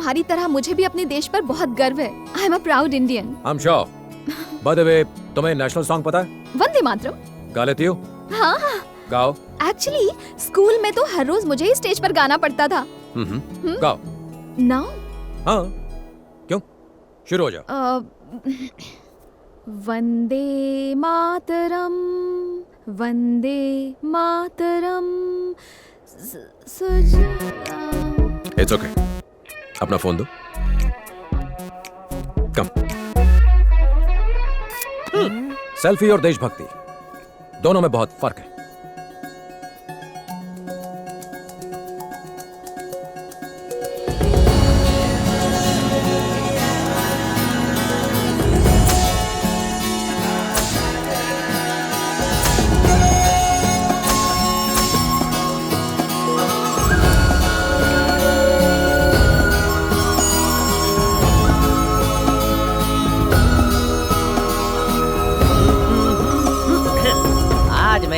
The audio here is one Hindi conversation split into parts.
तुम्हारी तरह मुझे भी अपने देश पर बहुत गर्व है। I am a proud Indian. I am sure. By the way, तुम्हें नेशनल सॉन्ग पता है? वंदे मातरम। गा लेती हो? हाँ। गाओ। एक्चुअली स्कूल में तो हर रोज मुझे ही स्टेज पर गाना पड़ता था। गाओ। नाउ? हाँ, क्यों? शुरू हो जाओ। वंदे मातरम, वंदे मातरम। It's okay. अपना फोन दो। कम। सेल्फी और देशभक्ति दोनों में बहुत फर्क है।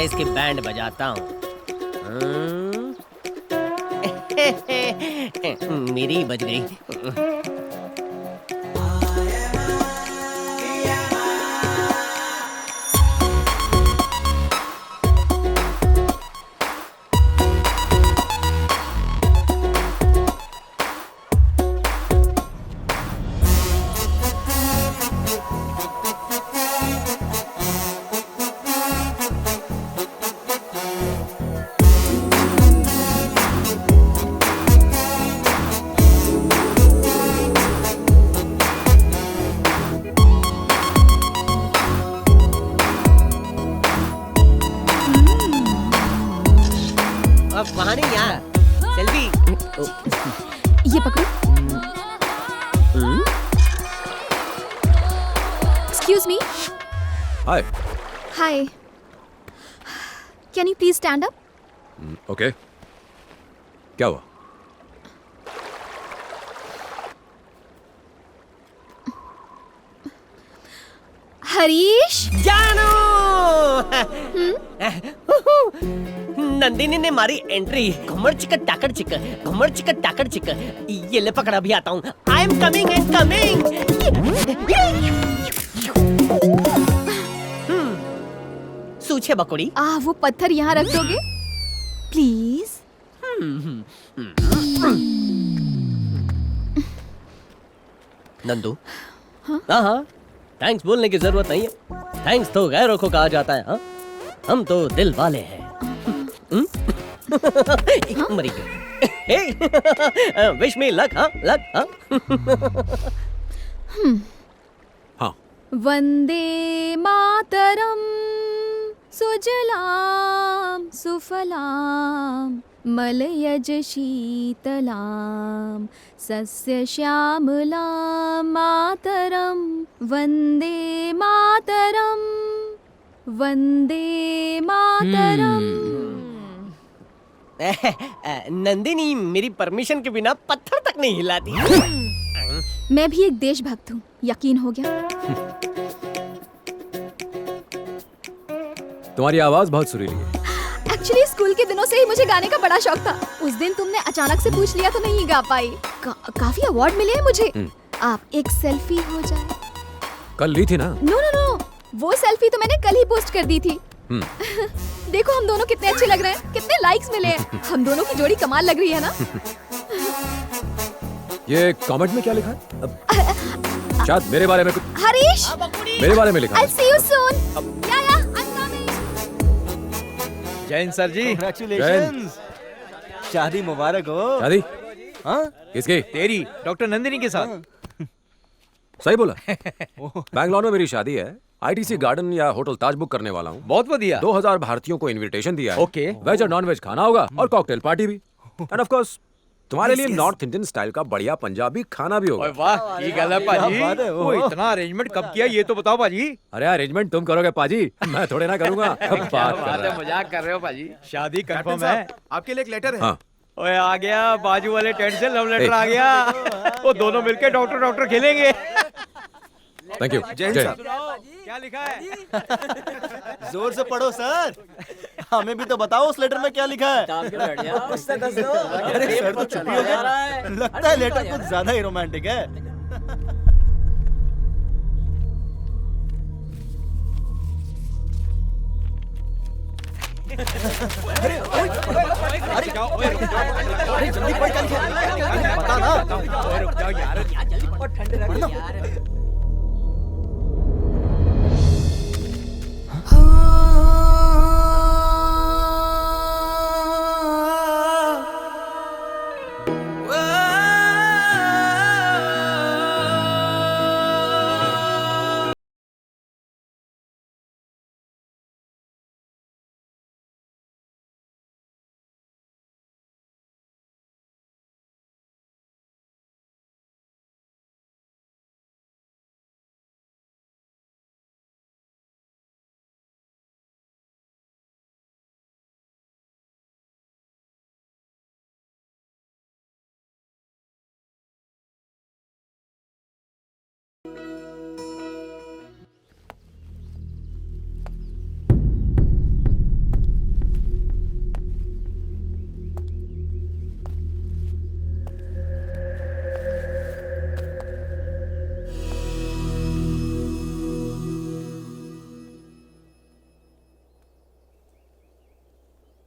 इसकी बैंड बजाता हूँ। मेरी बज गई। वहाँ नहीं यार, सेल्फी। ये पकड़ो। Excuse me. Hi. Hi. Can you please stand up? Okay. क्या हुआ? हरीश। जानू। नंदिनी ने मारी एंट्री। घुमड़ चिक्कर टाकर चिक्कर, घुमड़ चिक्कर टाकर चिक्कर। ये ले पकड़ा भी आता हूँ। I am coming and coming. सूछे बकुड़ी। वो पत्थर यहाँ रख दोगे? प्लीज। नंदू। हाँ, थैंक्स बोलने की जरूरत नहीं है। थैंक्स तो गैरों को कहा जाता है। हाँ, हम तो दिल वाले हैं। मरी गई। Wish me luck. हाँ, लक। हाँ। वंदे मातरम, सुजलाम सुफलाम, मलयज शीतलाम, सस्य श्यामलाम, मातरम वंदे मातरम, वंदे मातरम। नंदिनी मेरी परमिशन के बिना पत्थर तक नहीं हिलाती। मैं भी एक देशभक्त हूँ, यकीन हो गया? तुम्हारी आवाज बहुत सुरीली है। एक्चुअली स्कूल के दिनों से ही मुझे गाने का बड़ा शौक था। उस दिन तुमने अचानक से पूछ लिया तो नहीं गा पाई। काफी अवार्ड मिले हैं मुझे। आप एक सेल्फी हो जाए। कल ली थी ना? नो नो नो, वो सेल्फी तो मैंने कल ही पोस्ट कर दी थी। देखो हम दोनों कितने अच्छे लग रहे हैं, कितने लाइक्स मिले हैं। हम दोनों की जोड़ी कमाल लग रही है ना? ये कमेंट में क्या लिखा है? शायद मेरे बारे में कुछ। हरीश, मेरे बारे में लिखा है। I'll see you soon. Yeah, I'm coming. Jain sir ji, Congratulations. शादी मुबारक हो। शादी? हाँ? किसकी? तेरी, डॉक्टर नंदिनी के साथ। सही बोला। बैंगलोर में मेरी शादी है। ITC गार्डन या होटल ताज बुक करने वाला हूँ। बहुत बढ़िया। 2000 भारतीयों को इनविटेशन दिया है। ओके। वेज और नॉन वेज खाना होगा और कॉकटेल पार्टी भी। एंड ऑफ कोर्स तुम्हारे लिए नॉर्थ इंडियन स्टाइल का बढ़िया पंजाबी खाना भी होगा। वाह, ये गला पाजी। वो इतना अरेंजमेंट कब किया ये तो बताओ पाजी। अरे अरेंजमेंट तुम करोगे पाजी, मैं थोड़े ना करूंगा। बात कर रहा है। मजाक कर रहे हो पाजी। शादी कंफर्म है। आपके लिए एक लेटर है। हाँ। ओए आ गया, बाजू वाले टेंट से लव लेटर आ गया। वो दोनों मिलके डॉक्टर खेलेंगे। Thank you. जय हिंद साहब। क्या लिखा है? जोर से पढ़ो सर। हमें भी तो बताओ उस लेटर में क्या लिखा है। अरे सर तो चुप ही हो गया। लगता है लेटर कुछ ज्यादा ही रोमांटिक है। अरे जल्दी पढ़ क्या लिखा है? बता ना।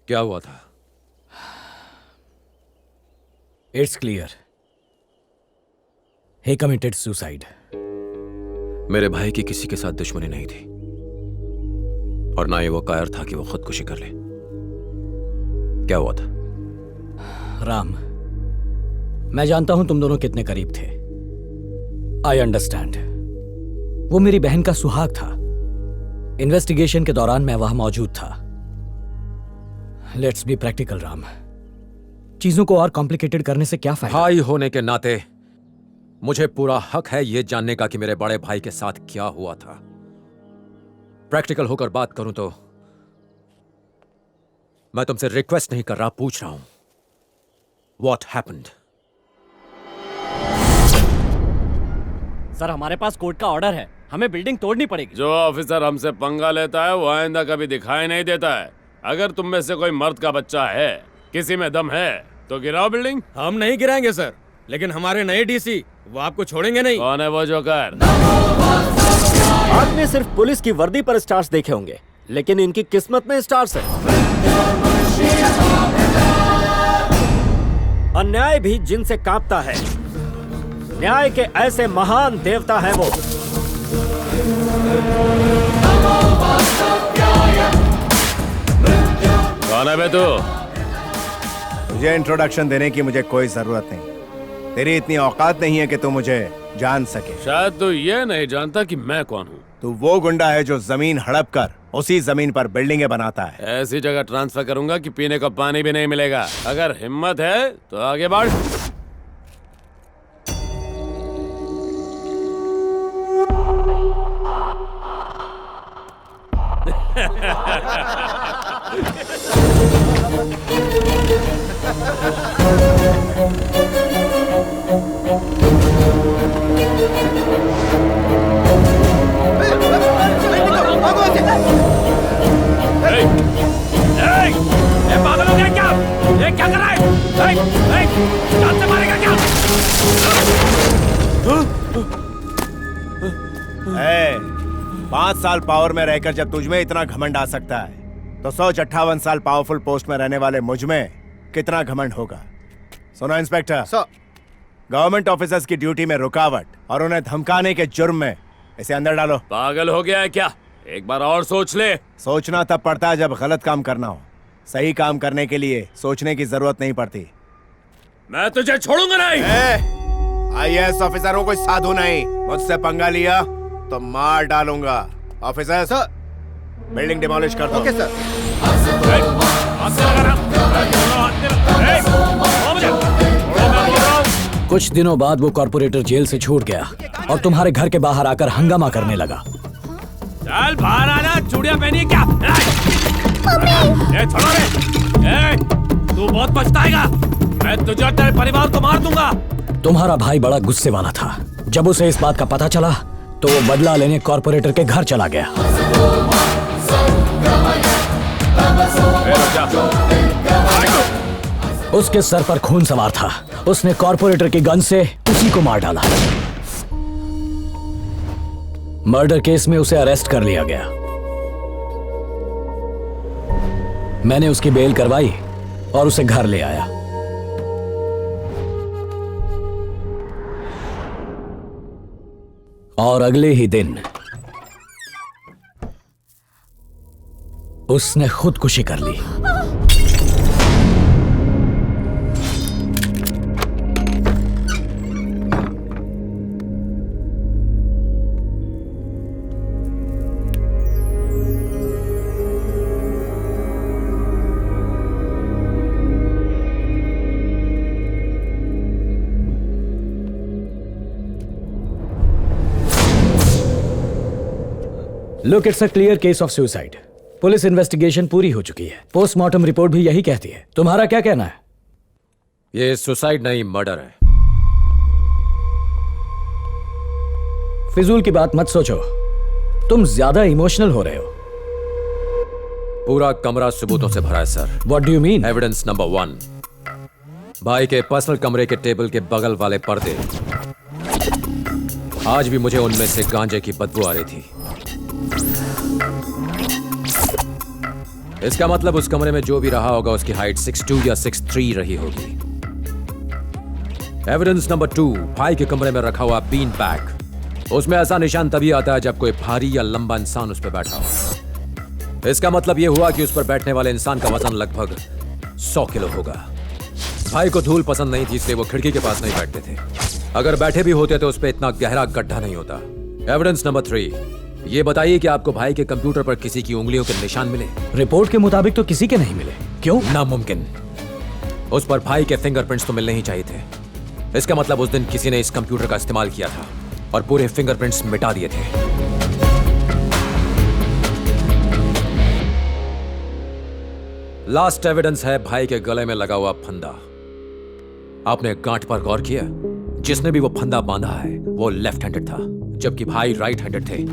क्या हुआ था? It's clear. He committed suicide. मेरे भाई की किसी के साथ दुश्मनी नहीं थी और ना ही वो कायर था कि वो खुदकुशी कर ले। क्या हुआ था? राम, मैं जानता हूं तुम दोनों कितने करीब थे। I understand. वो मेरी बहन का सुहाग था। इन्वेस्टिगेशन के दौरान मैं वहां मौजूद था। Let's be practical Ram. चीजों को और कॉम्प्लिकेटेड करने से क्या फायदा? भाई होने के नाते मुझे पूरा हक है ये जानने का कि मेरे बड़े भाई के साथ क्या हुआ था। प्रैक्टिकल होकर बात करूं तो मैं तुमसे रिक्वेस्ट नहीं कर रहा, पूछ रहा हूं। What happened? सर हमारे पास कोर्ट का ऑर्डर है, हमें बिल्डिंग तोड़नी पड़ेगी। जो ऑफिसर हमसे पंगा लेता है वो आइंदा कभी दिखाई नहीं देता है। अगर तुम में से कोई मर्द का बच्चा है, किसी में दम है, तो गिराओ बिल्डिंग। हम नहीं गिराएंगे सर, लेकिन हमारे नए डीसी वो आपको छोड़ेंगे नहीं। कौन है वो जोकर? आपने सिर्फ पुलिस की वर्दी पर स्टार्स देखे होंगे, लेकिन इनकी किस्मत में स्टार्स है। अन्याय भी जिनसे कांपता है। न्याय के ऐसे महान देवता है वो। कौन है बे तू? तुझे इंट्रोडक्शन देने की मुझे कोई जरूरत नहीं। तेरी इतनी औकात नहीं है कि तू मुझे जान सके। शायद तू ये नहीं जानता कि मैं कौन हूँ। तू वो गुंडा है जो जमीन हड़प कर उसी जमीन पर बिल्डिंगें बनाता है। ऐसी जगह ट्रांसफर करूंगा कि पीने का पानी भी नहीं मिलेगा। अगर हिम्मत है तो आगे बढ़। पागल हो गया क्या? ये क्या कर रहा है? जान से मारेगा क्या? 5 साल पावर में रहकर जब तुझमें इतना घमंड आ सकता है तो 158 साल पावरफुल पोस्ट में रहने वाले मुझ में कितना घमंड होगा। सुनो इंस्पेक्टर, गवर्नमेंट ऑफिसर्स की ड्यूटी में रुकावट और उन्हें धमकाने के जुर्म में इसे अंदर डालो। पागल हो गया है क्या? एक बार और सोच ले। सोचना तब पड़ता है जब गलत काम करना हो। सही काम करने के लिए सोचने की जरूरत नहीं पड़ती। मैं तुझे छोड़ूंगा नहीं। IAS ऑफिसर हूँ, कोई साधु नहीं। मुझसे पंगा लिया तो मार डालूंगा। ऑफिसर सर, बिल्डिंग डिमोलिश कर दो। Okay sir. कुछ दिनों बाद वो कॉर्पोरेटर जेल से छूट गया और तुम्हारे घर के बाहर आकर हंगामा करने लगा। चल बाहर आना, चूड़ियां पहनी है क्या? छोड़ो रे। तू बहुत पछताएगा। मैं तुझे और तेरे परिवार को मार दूंगा। तुम्हारा भाई बड़ा गुस्से वाला था। जब उसे इस बात का पता चला तो वो बदला लेने कॉर्पोरेटर के घर चला गया। उसके सर पर खून सवार था। उसने कॉर्पोरेटर की गन से उसी को मार डाला। मर्डर केस में उसे अरेस्ट कर लिया गया। मैंने उसकी बेल करवाई और उसे घर ले आया। और अगले ही दिन उसने खुदकुशी कर ली। Look, it's a clear case of suicide. Police investigation पूरी हो चुकी है। पोस्टमार्टम रिपोर्ट भी यही कहती है। तुम्हारा क्या कहना है? ये सुसाइड नहीं, मर्डर है। फिजूल की बात मत सोचो, तुम ज्यादा इमोशनल हो रहे हो। पूरा कमरा सबूतों से भरा है sir. What do you mean? Evidence number 1, भाई के पर्सनल कमरे के टेबल के बगल वाले पर्दे। आज भी मुझे उनमें से गांजे की बदबू आ रही थी। इसका मतलब उस कमरे में जो भी रहा होगा उसकी हाइट 6'2" या 6'3" रही होगी। एविडेंस नंबर 2, भाई के कमरे में रखा हुआ बीन बैग। उसमें ऐसा निशान तभी आता है जब कोई भारी या लंबा इंसान उस पर बैठा हो। इसका मतलब यह हुआ कि उस पर बैठने वाले इंसान का वजन लगभग 100 किलो होगा। भाई को धूल पसंद नहीं थी, इसलिए वो खिड़की के पास नहीं बैठते थे। अगर बैठे भी होते तो उस पर इतना गहरा गड्ढा नहीं होता। एविडेंस नंबर 3, ये बताइए कि आपको भाई के कंप्यूटर पर किसी की उंगलियों के निशान मिले? रिपोर्ट के मुताबिक तो किसी के नहीं मिले। क्यों? नामुमकिन। उस पर भाई के फिंगरप्रिंट्स तो मिलने ही चाहिए थे। इसका मतलब उस दिन किसी ने इस कंप्यूटर का इस्तेमाल किया था और पूरे फिंगरप्रिंट्स मिटा दिए थे। लास्ट एविडेंस है भाई के गले में लगा हुआ फंदा। आपने गांठ पर गौर किया? जिसने भी वो फंदा बांधा है वो लेफ्ट हैंडेड था, जबकि भाई राइट हैंडेड थे।